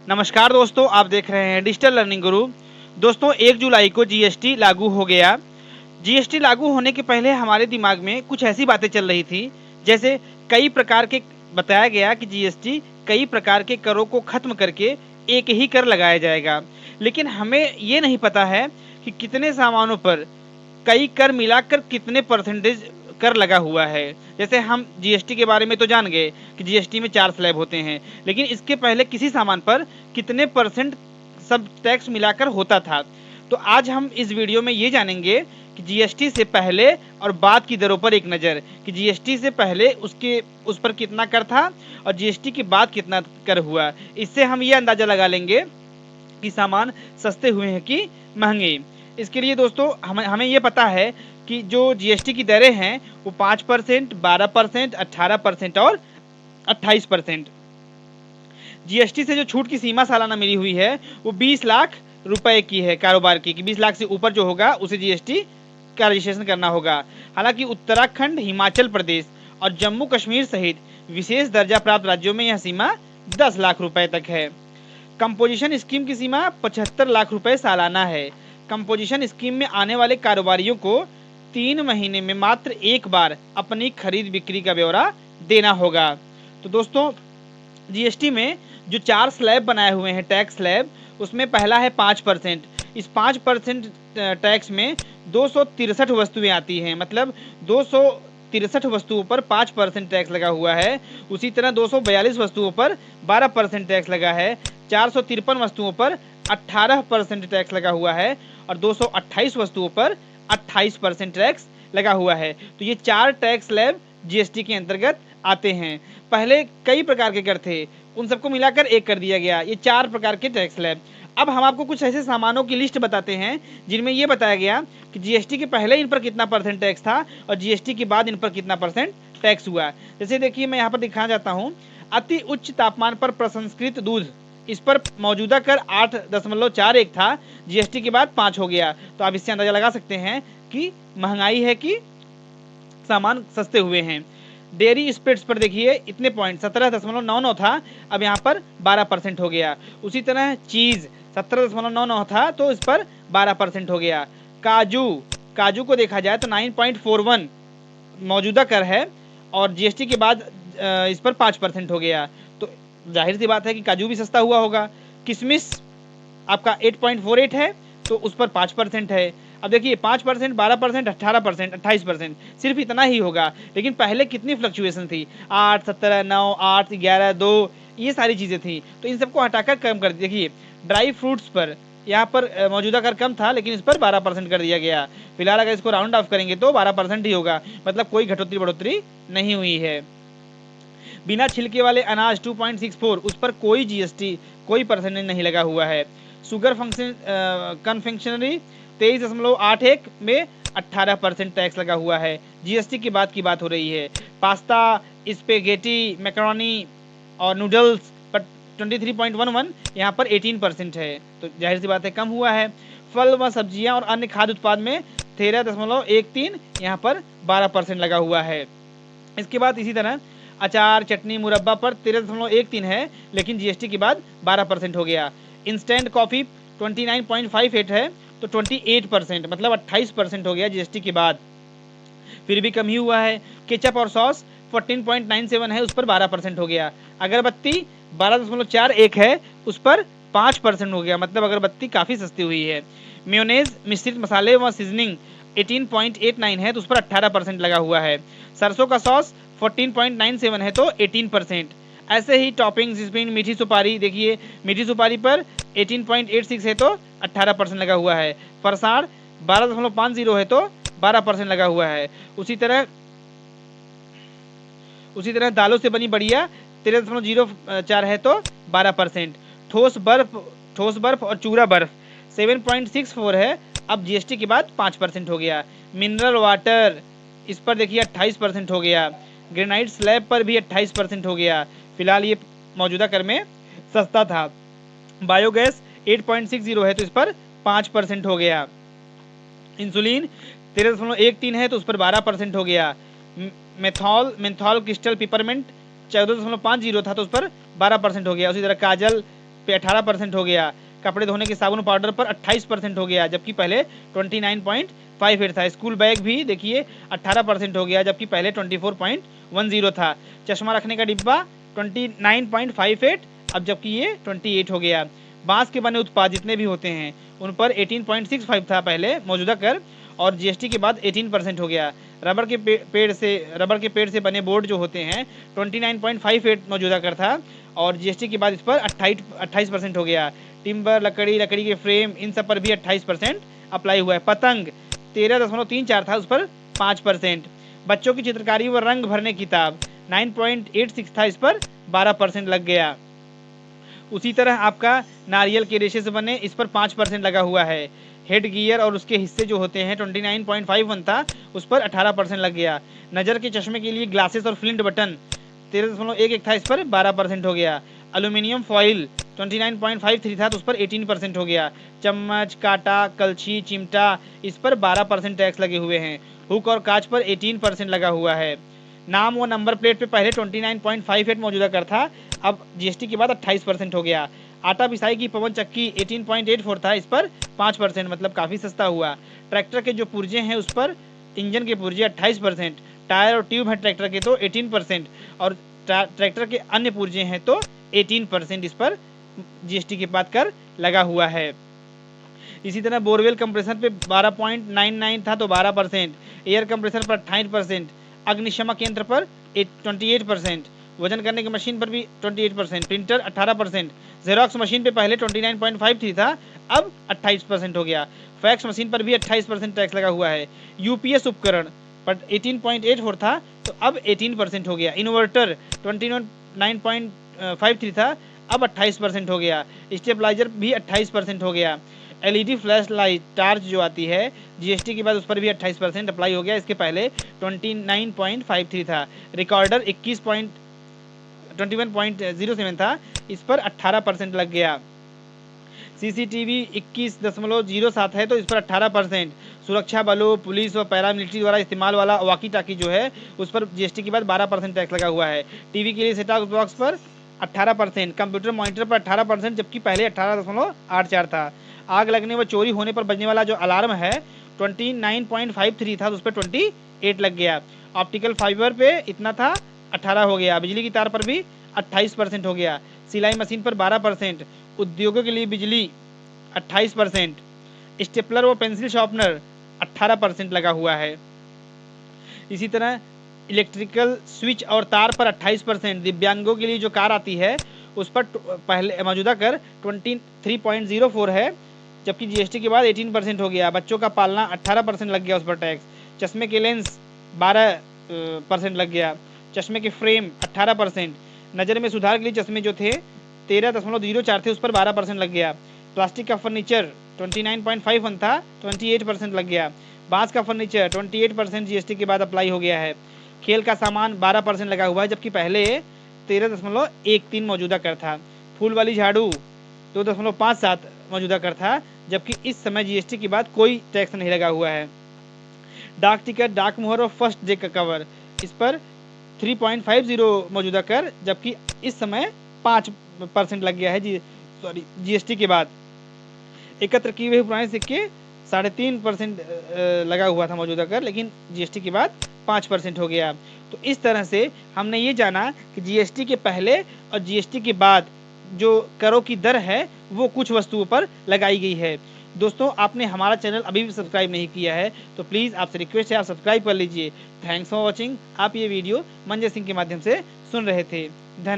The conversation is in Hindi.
नमस्कार दोस्तों, आप देख रहे हैं डिजिटल लर्निंग गुरु। दोस्तों, 1 जुलाई को जीएसटी लागू हो गया। जीएसटी लागू होने के पहले हमारे दिमाग में कुछ ऐसी बातें चल रही थी, जैसे कई प्रकार के बताया गया कि जीएसटी कई प्रकार के करों को खत्म करके एक ही कर लगाया जाएगा। लेकिन हमें ये नहीं पता है कि कितने सामानों पर कई कर मिलाकर कितने परसेंटेज कर लगा हुआ है। जैसे हम जीएसटी के बारे में तो जान गए कि जीएसटी में 4 स्लैब होते हैं, लेकिन इसके पहले किसी सामान पर कितने परसेंट सब टैक्स मिलाकर होता था। तो आज हम इस वीडियो में ये जानेंगे कि जीएसटी से पहले और बाद की दरों पर एक नज़र, कि जीएसटी से पहले उस पर कितना कर था और जीएसटी के बाद कितना कर हुआ। इससे हम ये अंदाज़ा लगा लेंगे कि सामान सस्ते हुए हैं कि महंगे। इसके लिए दोस्तों हमें ये पता है कि जो जीएसटी की दरें हैं वो 5%, 12%, 18% और 28%। जीएसटी से जो छूट की सीमा सालाना मिली हुई है वो 20 लाख रुपए की है कारोबार की, कि 20 लाख से ऊपर जो होगा उसे जीएसटी का रजिस्ट्रेशन करना होगा। हालांकि उत्तराखंड, हिमाचल प्रदेश और जम्मू कश्मीर सहित विशेष दर्जा प्राप्त राज्यों में यह सीमा 10 लाख रुपए तक है। कंपोजिशन स्कीम की सीमा 75 लाख रुपए सालाना है। कंपोजिशन स्कीम में आने वाले कारोबारियों को 3 महीने में मात्र एक बार अपनी खरीद बिक्री का ब्यौरा देना होगा। तो दोस्तों, जीएसटी में जो 4 स्लैब बनाए हुए हैं टैक्स स्लैब, उसमें पहला है 5%। इस 5% टैक्स में 263 वस्तुएं आती हैं, मतलब 263 वस्तुओं पर 5% टैक्स लगा हुआ है। उसी तरह 242 वस्तुओं पर 12% टैक्स लगा है। 453 वस्तुओं पर 18% टैक्स लगा हुआ है और 228 वस्तुओं पर 28% टैक्स लगा हुआ है। तो ये 4 टैक्स स्लैब जीएसटी के अंतर्गत आते हैं। पहले कई प्रकार के कर थे, उन सबको मिलाकर एक कर दिया गया। ये 4 प्रकार के टैक्स स्लैब। अब हम आपको कुछ ऐसे सामानों की लिस्ट बताते हैं जिनमें ये बताया गया कि जीएसटी के पहले इन पर कितना परसेंट टैक्स था और जीएसटी के बाद इन पर कितना परसेंट टैक्स हुआ। जैसे देखिए, मैं यहाँ पर दिखाना चाहता हूँ, अति उच्च तापमान पर प्रसंस्कृत दूध, इस पर मौजूदा कर 8.41 था, जीएसटी के बाद 5 हो गया। तो आप इससे अंदाजा लगा सकते हैं कि महंगाई है कि सामान सस्ते हुए हैं। डेयरी स्प्रेड्स पर देखिए, इतने पॉइंट 17.99 था, अब यहाँ पर 12% हो गया। उसी तरह चीज़ 17.99 था, तो इस पर 12% हो गया। काजू को देखा जाए तो 9.41 मौजूदा कर है और जीएसटी के बाद इस पर 5% हो गया। तो जाहिर सी बात है कि काजू भी सस्ता हुआ होगा। किशमिश आपका 8.48 है, तो उस पर 5% है। अब देखिए, 5%, 12%, 18%, 28%, सिर्फ इतना ही होगा। लेकिन पहले कितनी फ्लक्चुएशन थी, 8, 17, 9, 8, 11, 2, ये सारी चीज़ें थी। तो इन सबको हटाकर कम कर देखिए। ड्राई फ्रूट्स पर यहाँ पर मौजूदा कर कम था, लेकिन इस पर 12% कर दिया गया। फिलहाल अगर इसको राउंड ऑफ करेंगे तो 12% ही होगा, मतलब कोई घटोतरी बढ़ोतरी नहीं हुई है। बिना छिलके वाले अनाज 2.64, उस पर कोई जीएसटी, कोई परसेंटेज नहीं लगा हुआ है। शुगर फंक्शन कन्फेक्शनरी 23.81 में 18% टैक्स लगा हुआ है। जीएसटी के बाद की बात हो रही है। पास्ता, स्पेगेटी, मैकरोनी और नूडल्स पर 23.11, यहाँ पर 18% है। तो जाहिर सी बात है कम हुआ है। फल व सब्जियां और अन्य खाद्य उत्पाद में 13.13, यहाँ पर 12% लगा हुआ है। इसके बाद इसी तरह अचार, चटनी, मुरब्बा पर 13.13 है, लेकिन जीएसटी के बाद 12% हो गया। इंस्टेंट कॉफ़ी 29.58 है, तो 28%, मतलब 28% हो गया जीएसटी के बाद, फिर भी कम ही हुआ है। केचप और सॉस 14.97 है, उस पर 12% हो गया। अगरबत्ती 12.41 है, उस पर 5% हो गया, मतलब अगरबत्ती काफ़ी सस्ती हुई है। मेयोनेज, मिश्रित मसाले व सीजनिंग 18.89 है, तो उस पर 18% लगा हुआ है। सरसों का सॉस 14.97 है, तो 18%। ऐसे ही टॉपिंग्स जिसमें मीठी सुपारी देखिए, मीठी सुपारी पर 18.86 है, तो 18% लगा हुआ है। फरसाण 12.50 है, तो 12% लगा हुआ है। उसी तरह दालों से बनी बढ़िया 13.04 है, तो 12%। ठोस बर्फ और चूरा बर्फ 7.64 है, अब जीएसटी के बाद 5% हो गया। मिनरल वाटर, इस पर देखिए 28% हो गया। ग्रेनाइट स्लैब पर भी 28% हो गया। फिलहाल ये मौजूदा कर में सस्ता था। बायोगैस 8.60 है, तो इस पर 5% हो गया। इंसुलिन 13.13 है, तो उस पर 12% हो गया। मेंथॉल क्रिस्टल पिपरमेंट 14.50 था, तो उस पर 12% हो गया। उसी तरह काजल पे 18% हो गया। कपड़े धोने के साबुन पाउडर पर 28% हो गया, जबकि पहले 29.58 था। स्कूल बैग भी देखिए 18% हो गया, जबकि पहले 24.10 था। चश्मा रखने का डिब्बा 29.58, अब जबकि ये 28 हो गया। बांस के बने उत्पाद जितने भी होते हैं उन पर 18.65 था पहले मौजूदा कर, और जीएसटी के बाद 18% हो गया। रबर के पेड़ से बने बोर्ड जो होते हैं 29.58 मौजूदा कर था, और जीएसटी के बाद इस पर 28% हो गया। टिम्बर, लकड़ी के फ्रेम, इन सब पर भी 28% अप्लाई हुआ है। पतंग 13.34 था, उस पर 5%। बच्चों की चित्रकारी व रंग भरने किताब 9.86 था, इस पर 12% लग गया। उसी तरह आपका नारियल के रेशे से बने, इस पर 5% लगा हुआ है। हेड गियर और उसके हिस्से जो होते हैं 29.51 था, उस पर 18% लग गया। नज़र के चश्मे के लिए ग्लासेस और फ्लिंट बटन 13.11 था, इस पर 12% हो गया। एल्यूमिनियम फॉइल 29.53 था, तो उस पर 18% हो गया। चम्मच, कांटा, कलछी, चिमटा, इस पर 12% टैक्स लगे हुए हैं। हुक और कांच पर 18% लगा हुआ है। नाम व नंबर प्लेट पे पहले 29.58 मौजूदा कर था, अब जीएसटी के बाद 28% हो गया। आटा पिसाई की पवन चक्की 18.84 था, इस पर 5%, मतलब काफ़ी सस्ता हुआ। ट्रैक्टर के जो पुर्जे हैं उस पर इंजन के पुर्जे 28%, टायर और ट्यूब है ट्रैक्टर के तो 18%, और ट्रैक्टर के अन्य पुर्जे हैं तो 18%, इस पर जीएसटी के बाद कर लगा हुआ है। इसी तरह बोरवेल कंप्रेसर पे 12.99 था तो 12%, एयर कंप्रेसर पर 28%, अग्निशमक यंत्र पर 28%, वजन करने की मशीन पर भी 28%, प्रिंटर 18%, जेरोक्स मशीन पे पहले 29.53 था, अब 28% हो गया। फैक्स मशीन पर भी 28% टैक्स लगा हुआ है। यूपीएस उपकरण पर 18.84 था, तो अब 18% हो गया। इन्वर्टर 29.53 था, अब 28% हो गया। स्टेबलाइजर भी 28% हो गया। एलईडी फ्लैश लाइट टार्च जो आती है जीएसटी के बाद उस पर भी 28% अप्लाई हो गया, इसके पहले 29.53 था। रिकॉर्डर 21.07 था, इस पर 18% लग गया। सीसीटीवी 21.07 है, तो इस पर 18%। सुरक्षा बलों, पुलिस व पैरामिलिट्री द्वारा इस्तेमाल वाला वॉकी टाकी जो है उस पर जीएसटी के बाद 12% टैक्स लगा हुआ है। टीवी के लिए सेट टॉप बॉक्स पर 18%, कंप्यूटर मॉनिटर पर 18%, जबकि पहले 18.84 था। आग लगने व चोरी होने पर बजने वाला जो अलार्म है 29.53 था, तो उस पर 28 लग गया। ऑप्टिकल फाइबर पे इतना था, 18 हो गया। बिजली की तार पर भी 28% हो गया। सिलाई मशीन पर 12%, उद्योगों के लिए बिजली 28%, स्टेपलर व पेंसिल शार्पनर 18% लगा हुआ है। इसी तरह इलेक्ट्रिकल स्विच और तार पर 28%, दिव्यांगों के लिए जो कार आती है उस पर पहले मौजूदा कर 23.04 है, जबकि जीएसटी के बाद 18% हो गया। बच्चों का पालना 18% लग गया, उस पर टैक्स। चश्मे के लेंस 12% लग गया। चश्मे के फ्रेम 18%, नज़र में सुधार के लिए चश्मे जो थे 13.04 थे, उस पर 12% लग गया। प्लास्टिक का फर्नीचर 29.51 था, 28% लग गया। बांस का फर्नीचर 28% जीएसटी के बाद अप्लाई हो गया है। खेल का सामान 12% लगा हुआ है, जबकि पहले 13.13 मौजूदा कर था। फूल वाली झाड़ू 2.57 मौजूदा कर था, जबकि इस समय जीएसटी के बाद कोई टैक्स नहीं लगा हुआ है। डाक टिकट, डाक मोहर और फर्स्ट डे का कवर, इस पर 3.50 मौजूदा कर, जबकि इस समय 5% लग गया है जीएसटी के बाद। एकत्र किए हुए पुराने सिक्के 3.5% लगा हुआ था मौजूदा कर, लेकिन जीएसटी के बाद 5% हो गया। तो इस तरह से हमने ये जाना कि जीएसटी के पहले और जीएसटी के बाद जो करों की दर है वो कुछ वस्तुओं पर लगाई गई है। दोस्तों, आपने हमारा चैनल अभी भी सब्सक्राइब नहीं किया है तो प्लीज़ आपसे रिक्वेस्ट है आप सब्सक्राइब कर लीजिए। Thanks for watching. आप ये वीडियो मंजय सिंह के माध्यम से सुन रहे थे। धन्यवाद।